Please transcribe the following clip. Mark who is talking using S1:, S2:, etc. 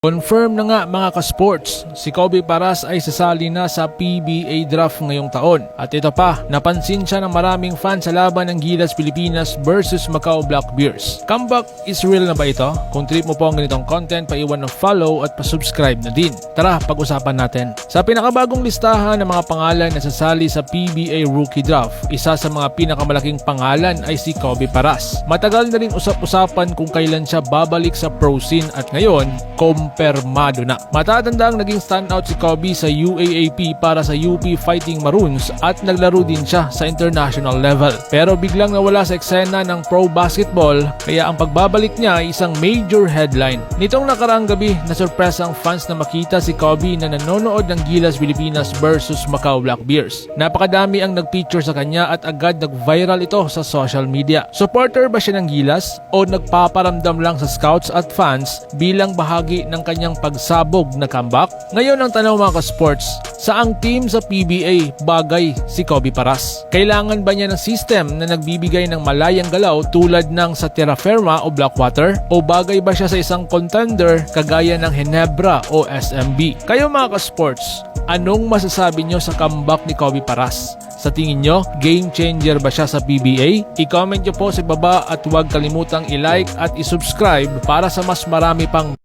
S1: Confirm na nga mga ka-sports, si Kobe Paras ay sasali na sa PBA draft ngayong taon. At ito pa, napansin siya ng maraming fans sa laban ng Gilas Pilipinas versus Macau Black Bears. Comeback is real na ba ito? Kung trip mo po ang ganitong content, paiwan ng follow at pa-subscribe na din. Tara, pag-usapan natin. Sa pinakabagong listahan ng mga pangalan na sasali sa PBA Rookie Draft, isa sa mga pinakamalaking pangalan ay si Kobe Paras. Matagal na rin usap-usapan kung kailan siya babalik sa pro scene at ngayon, permado na. Matatandang naging standout si Kobe sa UAAP para sa UP Fighting Maroons at naglaro din siya sa international level. Pero biglang nawala sa eksena ng pro basketball kaya ang pagbabalik niya ay isang major headline. Nitong nakaraang gabi, nasurpresa ang fans na makita si Kobe na nanonood ng Gilas Pilipinas versus Macau Black Bears. Napakadami ang nagpicture sa kanya at agad nag-viral ito sa social media. Supporter ba siya ng Gilas o nagpaparamdam lang sa scouts at fans bilang bahagi ng kanyang pagsabog na comeback? Ngayon ang tanong mga ka-sports, saang team sa PBA bagay si Kobe Paras? Kailangan ba niya ng system na nagbibigay ng malayang galaw tulad ng sa Terra Firma o Blackwater? O bagay ba siya sa isang contender kagaya ng Ginebra o SMB? Kayo mga ka-sports, anong masasabi nyo sa comeback ni Kobe Paras? Sa tingin nyo, game changer ba siya sa PBA? I-comment nyo po sa baba at huwag kalimutang i-like at i-subscribe para sa mas marami pang